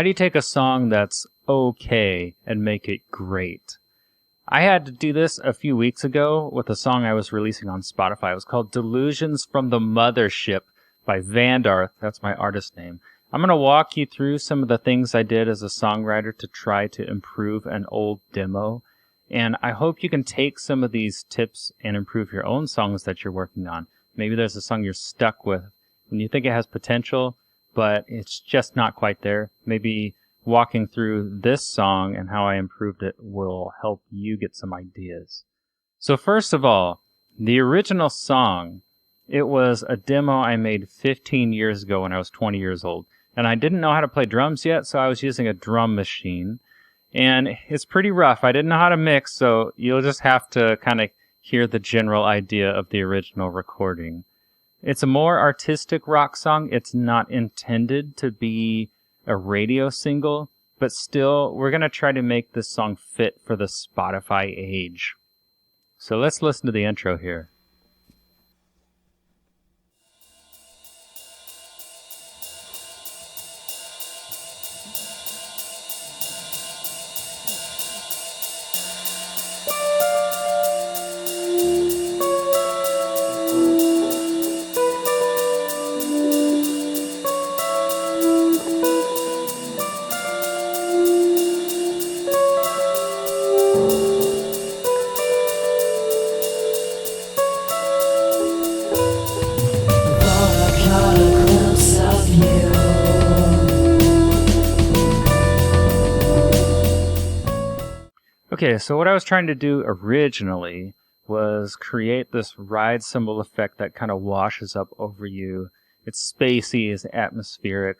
How do you take a song that's okay and make it great? I had to do this a few weeks ago with a song I was releasing on Spotify. It was called Delusions From The Mothership by Vandarth. That's my artist name. I'm going to walk you through some of the things I did as a songwriter to try to improve an old demo. And I hope you can take some of these tips and improve your own songs that you're working on. Maybe there's a song you're stuck with and you think it has potential, but it's just not quite there. Maybe walking through this song and how I improved it will help you get some ideas. So first of all, the original song, it was a demo I made 15 years ago when I was 20 years old. And I didn't know how to play drums yet, so I was using a drum machine. And it's pretty rough. I didn't know how to mix, so you'll just have to kind of hear the general idea of the original recording. It's a more artistic rock song. It's not intended to be a radio single, but still, we're going to try to make this song fit for the Spotify age. So let's listen to the intro here. Okay, so what I was trying to do originally was create this ride cymbal effect that kind of washes up over you. It's spacey, it's atmospheric.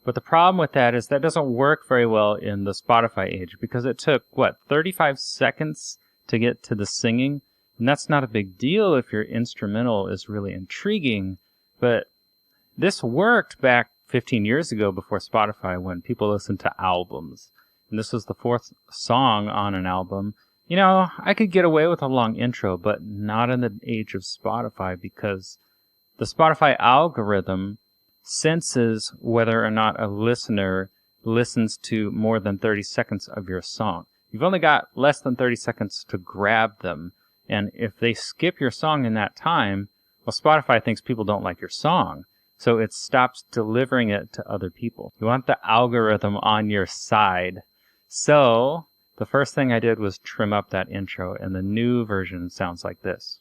But the problem with that is that doesn't work very well in the Spotify age because it took, 35 seconds to get to the singing? And that's not a big deal if your instrumental is really intriguing. But this worked back 15 years ago before Spotify when people listened to albums. And this was the fourth song on an album. You know, I could get away with a long intro, but not in the age of Spotify because the Spotify algorithm senses whether or not a listener listens to more than 30 seconds of your song. You've only got less than 30 seconds to grab them. And if they skip your song in that time, well, Spotify thinks people don't like your song. So it stops delivering it to other people. You want the algorithm on your side. So the first thing I did was trim up that intro, and the new version sounds like this.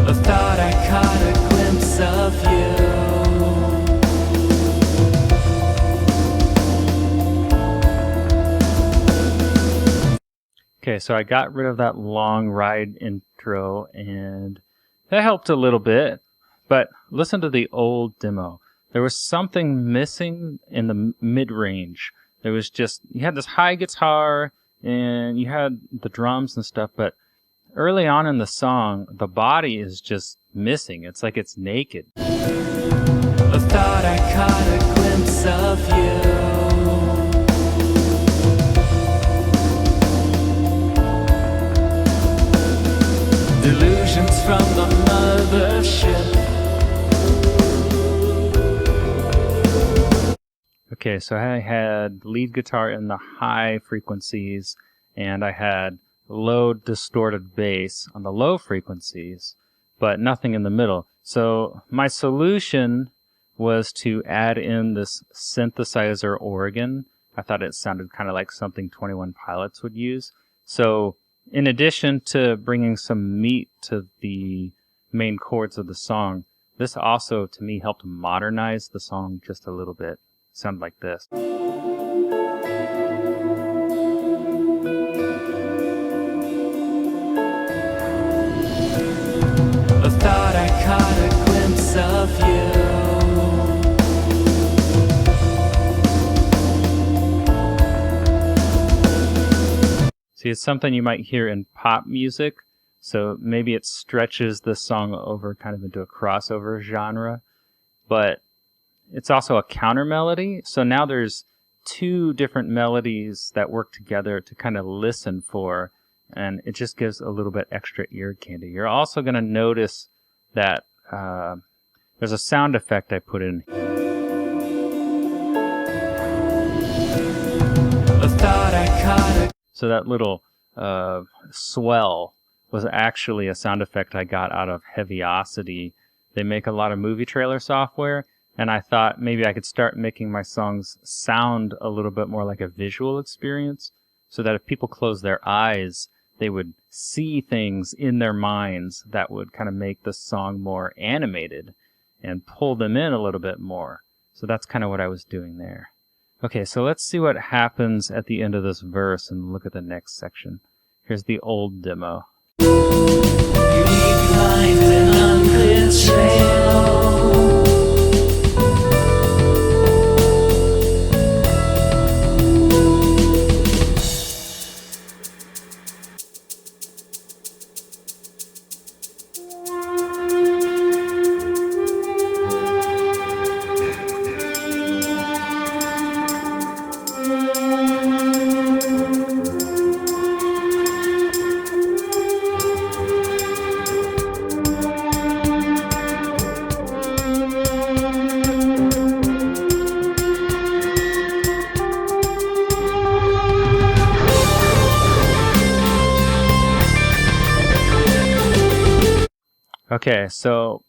I thought I caught a glimpse of you. Okay, so I got rid of that long ride intro, and that helped a little bit. But listen to the old demo. There was something missing in the mid-range. There was just, you had this high guitar, and you had the drums and stuff, but early on in the song, the body is just missing. It's like it's naked. I thought I caught a glimpse of you. Delusions from the mothership. Okay, so I had lead guitar in the high frequencies, and I had low distorted bass on the low frequencies, but nothing in the middle. So my solution was to add in this synthesizer organ. I thought it sounded kind of like something 21 Pilots would use. So in addition to bringing some meat to the main chords of the song, this also, to me, helped modernize the song just a little bit. It sounded like this. I thought I caught a glimpse of you. See, it's something you might hear in pop music. So maybe it stretches this song over kind of into a crossover genre, but it's also a counter melody. So now there's two different melodies that work together to kind of listen for, and it just gives a little bit extra ear candy. You're also going to notice that there's a sound effect I put in. I thought I caught So that little swell was actually a sound effect I got out of Heaviosity. They make a lot of movie trailer software, and I thought maybe I could start making my songs sound a little bit more like a visual experience, so that if people close their eyes, they would see things in their minds that would kind of make the song more animated and pull them in a little bit more. So that's kind of what I was doing there. Okay, so let's see what happens at the end of this verse and look at the next section. Here's the old demo. You leave behind an unclear trail. Okay, so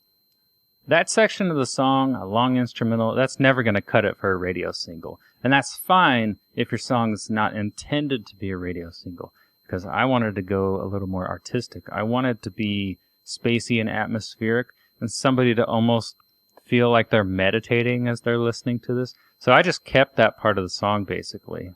that section of the song, a long instrumental, that's never going to cut it for a radio single. And that's fine if your song is not intended to be a radio single, because I wanted to go a little more artistic. I wanted to be spacey and atmospheric, and somebody to almost feel like they're meditating as they're listening to this. So I just kept that part of the song, basically.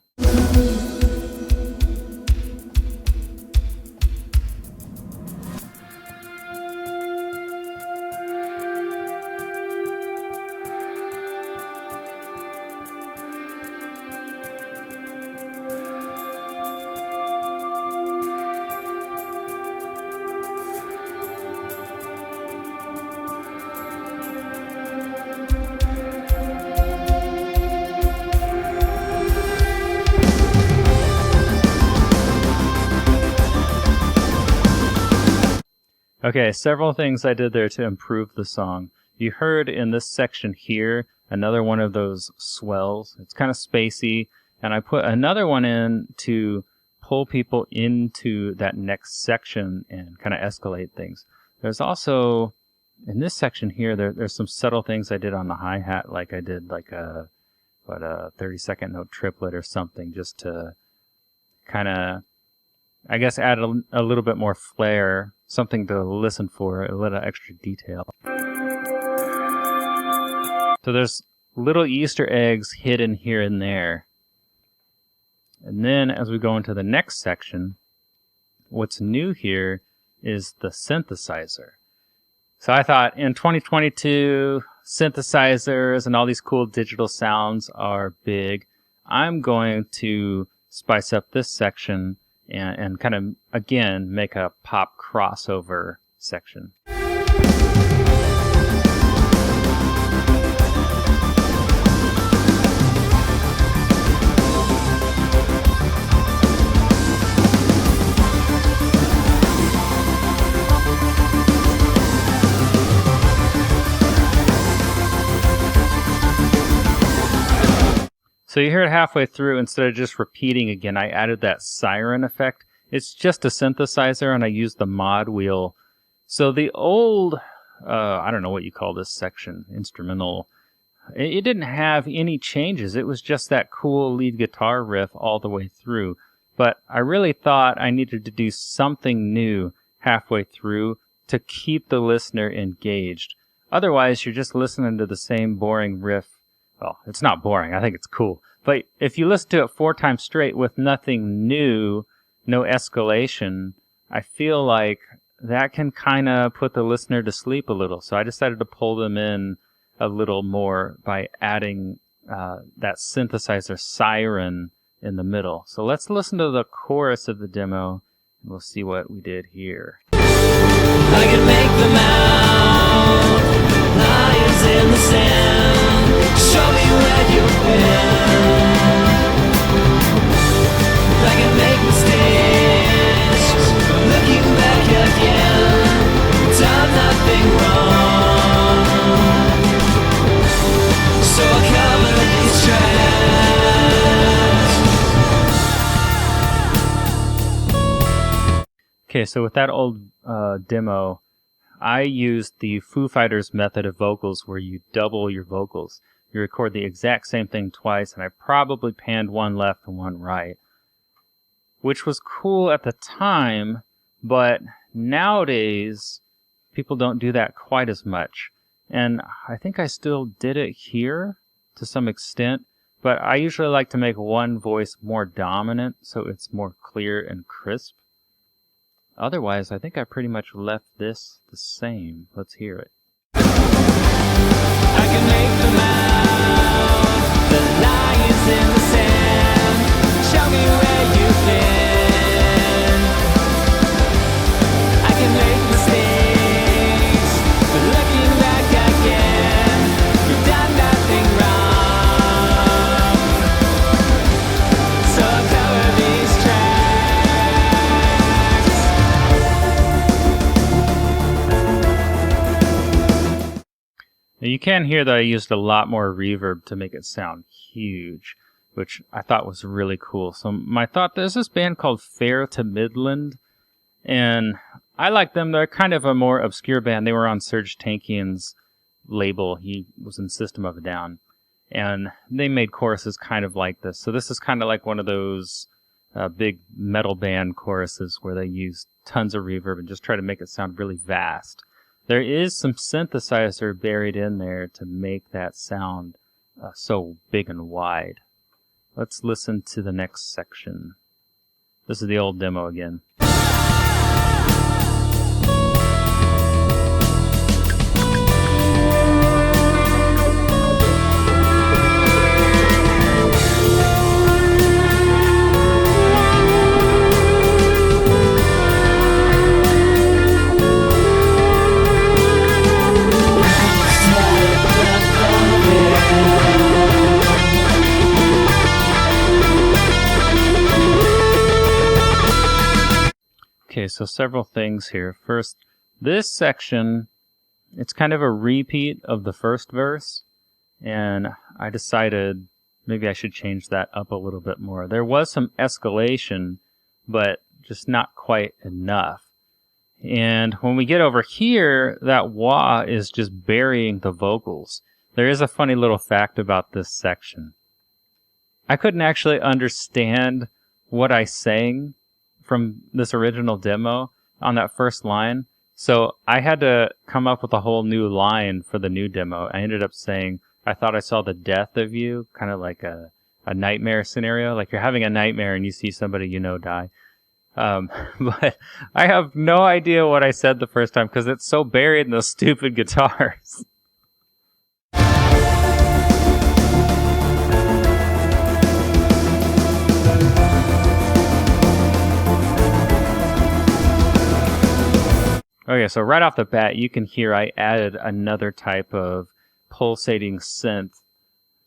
Okay, several things I did there to improve the song. You heard in this section here another one of those swells. It's kind of spacey, and I put another one in to pull people into that next section and kind of escalate things. There's also, in this section here, there's some subtle things I did on the hi-hat, like I did like a 30-second note triplet or something, just to kind of, I guess, add a little bit more flair, something to listen for, a little extra detail. So there's little Easter eggs hidden here and there. And then as we go into the next section, what's new here is the synthesizer. So I thought in 2022, synthesizers and all these cool digital sounds are big. I'm going to spice up this section and kind of, again, make a pop crossover section. So you hear it halfway through, instead of just repeating again, I added that siren effect. It's just a synthesizer, and I used the mod wheel. So the old, I don't know what you call this section, instrumental, it didn't have any changes. It was just that cool lead guitar riff all the way through. But I really thought I needed to do something new halfway through to keep the listener engaged. Otherwise, you're just listening to the same boring riff. Well, it's not boring. I think it's cool. But if you listen to it 4 times straight with nothing new, no escalation, I feel like that can kind of put the listener to sleep a little. So I decided to pull them in a little more by adding that synthesizer siren in the middle. So let's listen to the chorus of the demo, and we'll see what we did here. I can make them out. Lions in the sand, show me where you've been. I can make mistakes, looking back again, done nothing wrong. So I cover these tracks. Okay, so with that old demo, I used the Foo Fighters method of vocals where you double your vocals. You record the exact same thing twice, and I probably panned one left and one right, which was cool at the time, but nowadays people don't do that quite as much. And I think I still did it here to some extent, but I usually like to make one voice more dominant so it's more clear and crisp. Otherwise, I think I pretty much left this the same. Let's hear it. I can make them out. The lions in the sand, show me where you've been. I can make mistakes, but looking back again, you've done nothing wrong. So I cover these tracks. Now you can hear that I used a lot more reverb to make it sound huge, which I thought was really cool. So my thought, there's this band called Fair to Midland, and I like them. They're kind of a more obscure band. They were on Serge Tankian's label. He was in System of a Down, and they made choruses kind of like this. So this is kind of like one of those big metal band choruses where they use tons of reverb and just try to make it sound really vast. There is some synthesizer buried in there to make that sound so big and wide. Let's listen to the next section. This is the old demo again. Okay, so several things here. First, this section, it's kind of a repeat of the first verse, and I decided maybe I should change that up a little bit more. There was some escalation, but just not quite enough. And when we get over here, that wah is just burying the vocals. There is a funny little fact about this section. I couldn't actually understand what I sang from this original demo on that first line. So I had to come up with a whole new line for the new demo. I ended up saying, I thought I saw the death of you, kind of like a nightmare scenario. Like you're having a nightmare and you see somebody you know die. But I have no idea what I said the first time because it's so buried in those stupid guitars. Okay, so right off the bat, you can hear I added another type of pulsating synth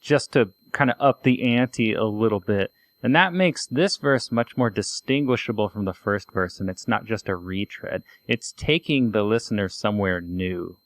just to kind of up the ante a little bit. And that makes this verse much more distinguishable from the first verse, and it's not just a retread. It's taking the listener somewhere new.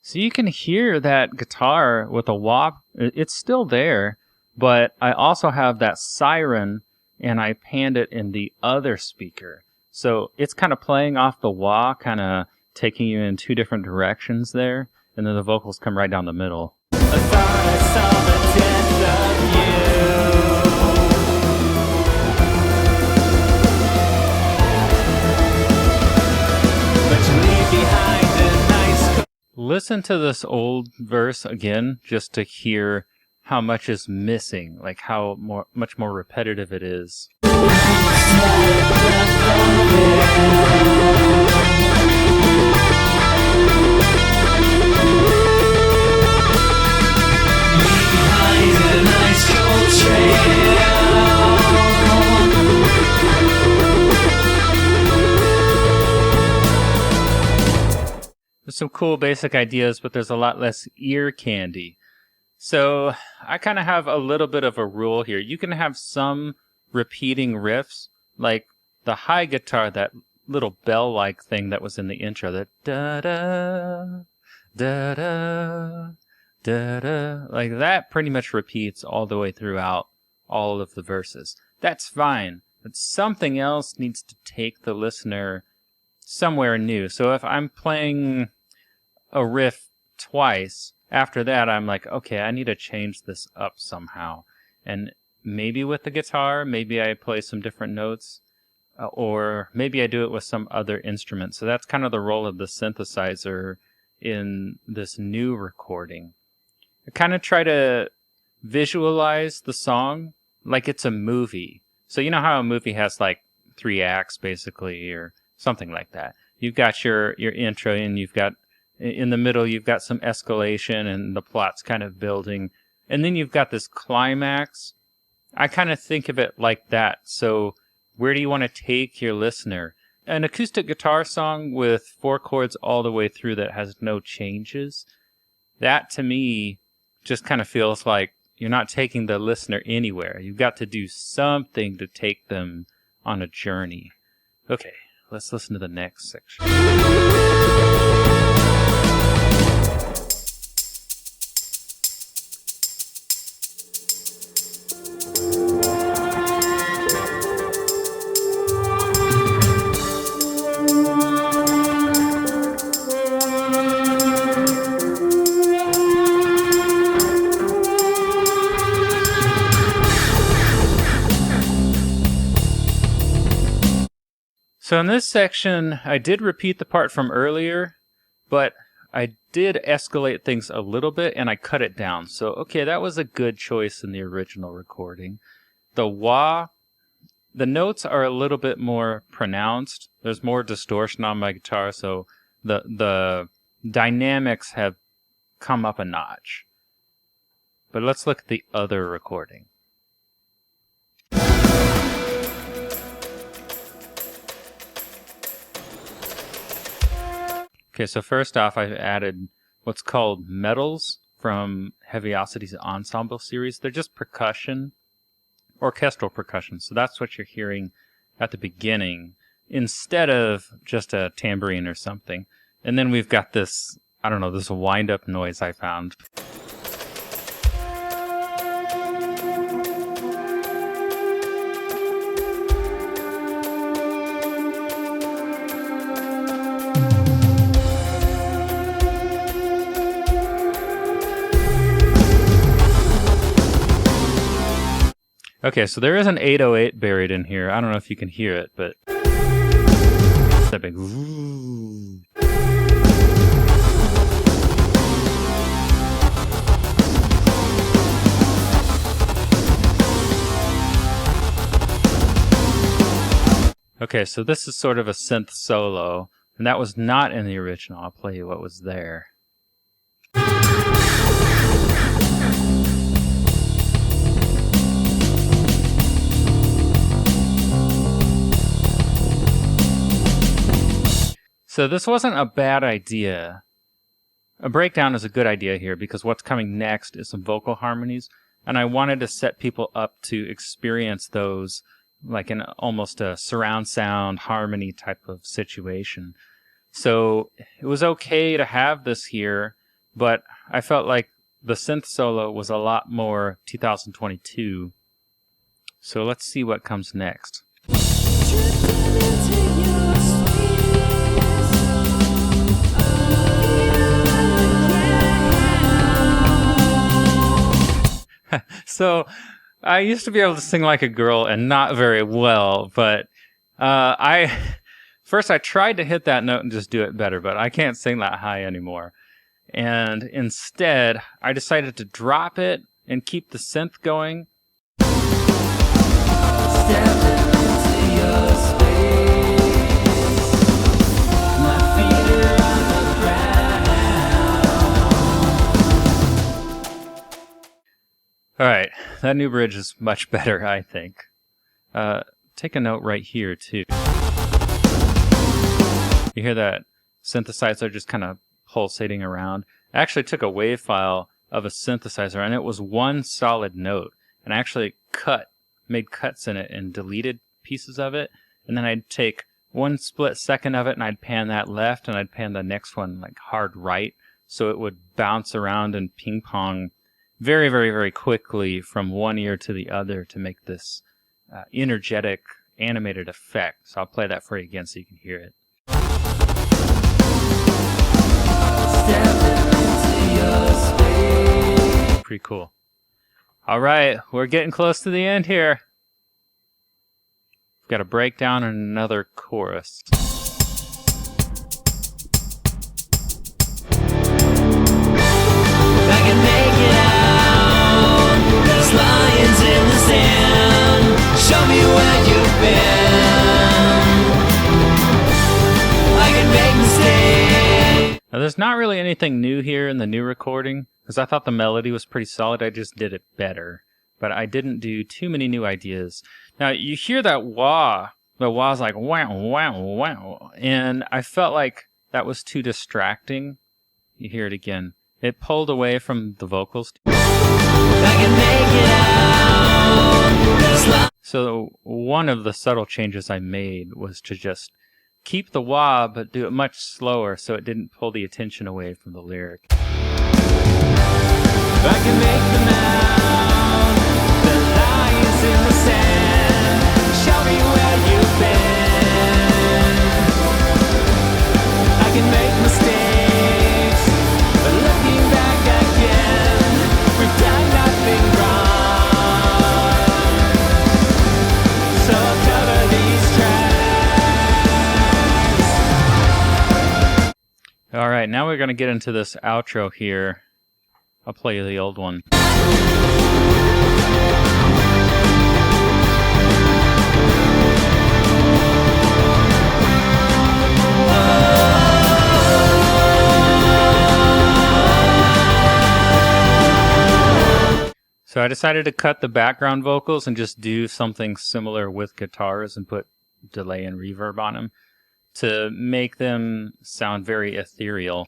So you can hear that guitar with a wah, it's still there, but I also have that siren and I panned it in the other speaker. So it's kind of playing off the wah, kind of taking you in two different directions there, and then the vocals come right down the middle. I thought I saw the death of you, but you leave behind a nice. Listen to this old verse again, just to hear how much is missing, like how much more repetitive it is. Behind an ice cold trail. There's some cool basic ideas, but there's a lot less ear candy. So I kind of have a little bit of a rule here. You can have some repeating riffs, like the high guitar, that little bell-like thing that was in the intro, that da-da, da-da, da-da, like that pretty much repeats all the way throughout all of the verses. That's fine, but something else needs to take the listener somewhere new. So if I'm playing a riff twice, after that I'm like, okay, I need to change this up somehow. And maybe with the guitar, maybe I play some different notes, or maybe I do it with some other instrument. So that's kind of the role of the synthesizer in this new recording. I kind of try to visualize the song like it's a movie. So you know how a movie has like 3 acts basically, or something like that. You've got your intro, and you've got in the middle you've got some escalation and the plot's kind of building, and then you've got this climax. I kind of think of it like that. So where do you want to take your listener? An acoustic guitar song with 4 chords all the way through that has no changes, that to me just kind of feels like you're not taking the listener anywhere. You've got to do something to take them on a journey. Okay, let's listen to the next section. So in this section, I did repeat the part from earlier, but I did escalate things a little bit, and I cut it down. So, okay, that was a good choice in the original recording. The wah, the notes are a little bit more pronounced. There's more distortion on my guitar, so the dynamics have come up a notch. But let's look at the other recording. Okay, so first off, I've added what's called medals from Heaviosity's Ensemble series. They're just percussion, orchestral percussion. So that's what you're hearing at the beginning instead of just a tambourine or something. And then we've got this, I don't know, this wind-up noise I found. Okay, so there is an 808 buried in here. I don't know if you can hear it, but that big. Okay, so this is sort of a synth solo, and that was not in the original. I'll play you what was there. So this wasn't a bad idea. A breakdown is a good idea here because what's coming next is some vocal harmonies, and I wanted to set people up to experience those like in almost a surround sound harmony type of situation. So it was okay to have this here, but I felt like the synth solo was a lot more 2022. So let's see what comes next. So I used to be able to sing like a girl and not very well, but I tried to hit that note and just do it better, but I can't sing that high anymore. And instead, I decided to drop it and keep the synth going. Step into your space. All right, that new bridge is much better, I think. Take a note right here, too. You hear that synthesizer just kind of pulsating around? I actually took a wave file of a synthesizer, and it was one solid note. And I actually made cuts in it and deleted pieces of it. And then I'd take one split second of it, and I'd pan that left, and I'd pan the next one like hard right. So it would bounce around and ping pong very, very, very quickly from one ear to the other to make this energetic, animated effect. So I'll play that for you again so you can hear it. Pretty cool. All right, we're getting close to the end here. We've got a breakdown and another chorus. I can make it out. There's lions in the sand. Show me where you've been. I can make mistakes. Now, there's not really anything new here in the new recording, because I thought the melody was pretty solid. I just did it better. But I didn't do too many new ideas. Now, you hear that wah. The wah's like wow, wow, wow. And I felt like that was too distracting. You hear it again. It pulled away from the vocals. I can make it out. So one of the subtle changes I made was to just keep the wah, but do it much slower so it didn't pull the attention away from the lyric. I can make them out. The lions in the sand. Show me where you've been. I can make mistakes, but looking back again, we've done nothing wrong. So cover these tracks. All right, now we're going to get into this outro here. I'll play you the old one. So I decided to cut the background vocals and just do something similar with guitars and put delay and reverb on them to make them sound very ethereal.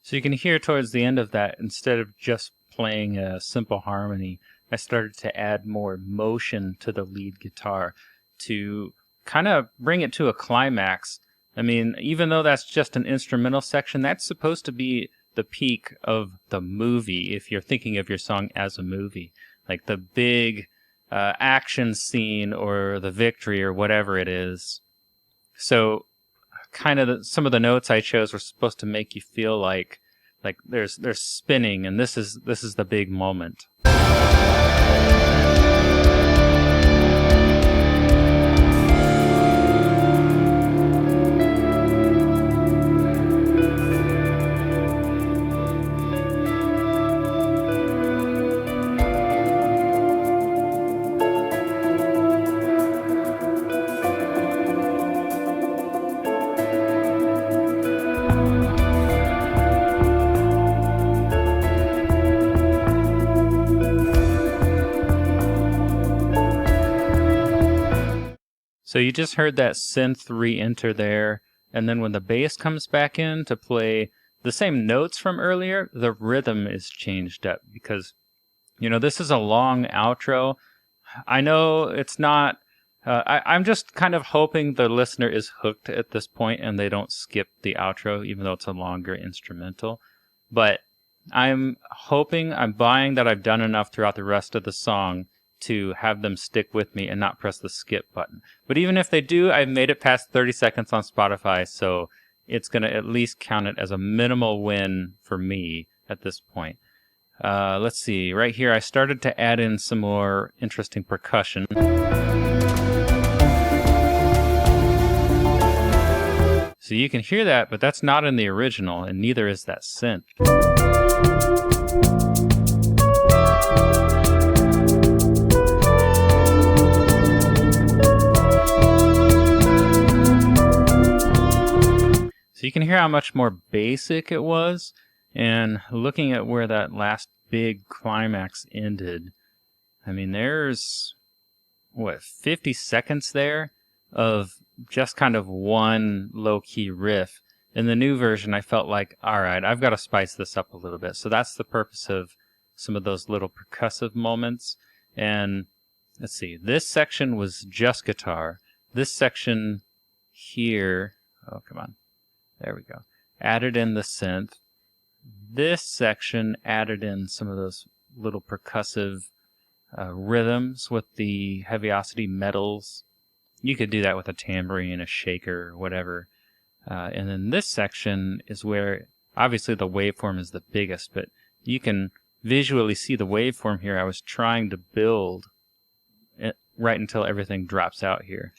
So you can hear towards the end of that, instead of just playing a simple harmony, I started to add more motion to the lead guitar to kind of bring it to a climax. I mean, even though that's just an instrumental section, that's supposed to be the peak of the movie, if you're thinking of your song as a movie. Like the big action scene or the victory or whatever it is. So kind of some of the notes I chose were supposed to make you feel like there's spinning, and this is the big moment. So you just heard that synth re-enter there, and then when the bass comes back in to play the same notes from earlier, the rhythm is changed up because, you know, this is a long outro. I know it's not, I'm just kind of hoping the listener is hooked at this point and they don't skip the outro, even though it's a longer instrumental. But I'm buying that I've done enough throughout the rest of the song to have them stick with me and not press the skip button. But even if they do, I've made it past 30 seconds on Spotify, so it's going to at least count it as a minimal win for me at this point. Let's see. Right here, I started to add in some more interesting percussion. So you can hear that, but that's not in the original, and neither is that synth. So you can hear how much more basic it was, and looking at where that last big climax ended, I mean, there's, 50 seconds there of just kind of one low-key riff. In the new version, I felt like, all right, I've got to spice this up a little bit. So that's the purpose of some of those little percussive moments. And let's see, this section was just guitar. This section here, oh, come on. There we go. Added in the synth. This section added in some of those little percussive rhythms with the heaviosity metals. You could do that with a tambourine, a shaker, whatever. And then this section is where, obviously the waveform is the biggest, but you can visually see the waveform here. I was trying to build it right until everything drops out here.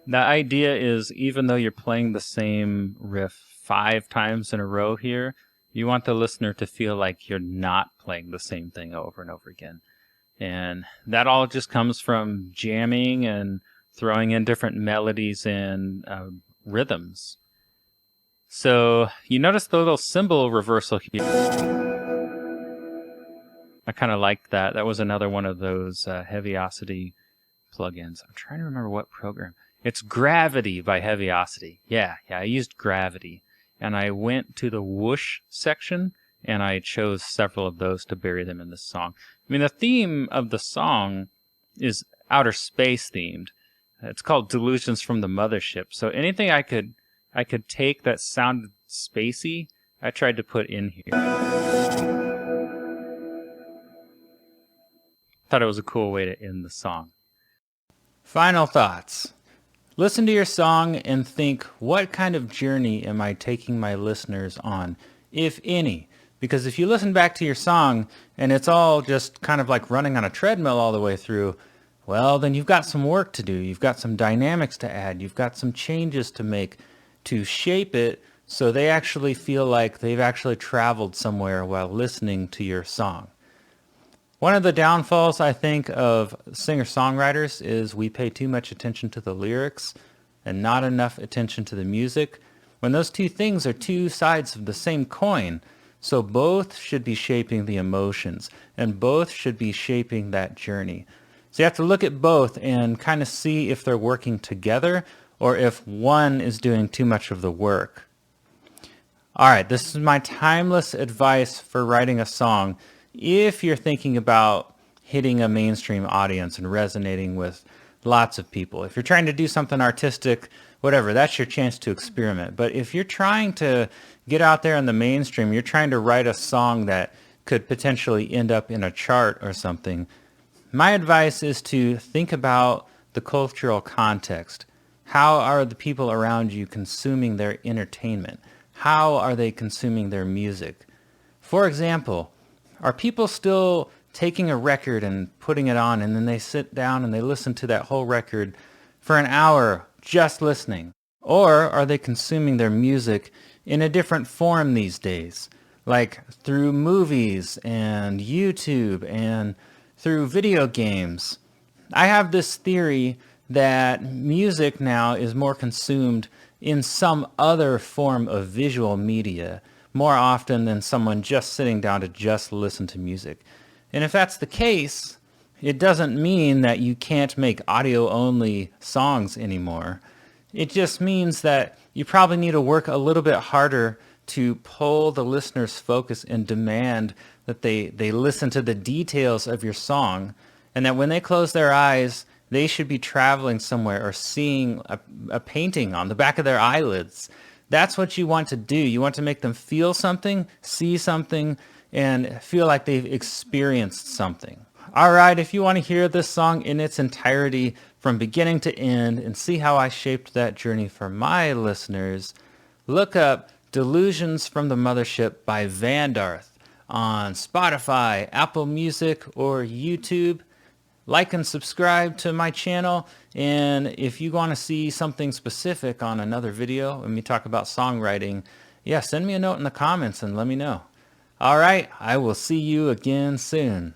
The idea is, even though you're playing the same riff 5 times in a row here, you want the listener to feel like you're not playing the same thing over and over again. And that all just comes from jamming and throwing in different melodies and rhythms. So you notice the little cymbal reversal here. I kind of liked that. That was another one of those Heaviosity plugins. I'm trying to remember what program. It's Gravity by Heaviosity. Yeah, I used Gravity. And I went to the whoosh section, and I chose several of those to bury them in this song. I mean, the theme of the song is outer space themed. It's called Delusions From The Mothership. So anything I could take that sounded spacey, I tried to put in here. Thought it was a cool way to end the song. Final thoughts. Listen to your song and think, what kind of journey am I taking my listeners on, if any? Because if you listen back to your song and it's all just kind of like running on a treadmill all the way through, well, then you've got some work to do. You've got some dynamics to add. You've got some changes to make to shape it so they actually feel like they've actually traveled somewhere while listening to your song. One of the downfalls, I think, of singer-songwriters is we pay too much attention to the lyrics and not enough attention to the music, when those two things are two sides of the same coin. So both should be shaping the emotions, and both should be shaping that journey. So you have to look at both and kind of see if they're working together or if one is doing too much of the work. All right, this is my timeless advice for writing a song. If you're thinking about hitting a mainstream audience and resonating with lots of people, if you're trying to do something artistic, whatever, that's your chance to experiment. But if you're trying to get out there in the mainstream, you're trying to write a song that could potentially end up in a chart or something, my advice is to think about the cultural context. How are the people around you consuming their entertainment? How are they consuming their music? For example, are people still taking a record and putting it on, and then they sit down and they listen to that whole record for an hour just listening? Or are they consuming their music in a different form these days, like through movies and YouTube and through video games? I have this theory that music now is more consumed in some other form of visual media more often than someone just sitting down to just listen to music. And if that's the case, it doesn't mean that you can't make audio-only songs anymore. It just means that you probably need to work a little bit harder to pull the listener's focus and demand that they listen to the details of your song, and that when they close their eyes, they should be traveling somewhere or seeing a painting on the back of their eyelids. That's what you want to do. You want to make them feel something, see something, and feel like they've experienced something. All right, if you want to hear this song in its entirety from beginning to end and see how I shaped that journey for my listeners, look up Delusions from the Mothership by Vandarth on Spotify, Apple Music, or YouTube. Like and subscribe to my channel, and if you want to see something specific on another video and me talk about songwriting, yeah, send me a note in the comments and let me know. All right, I will see you again soon.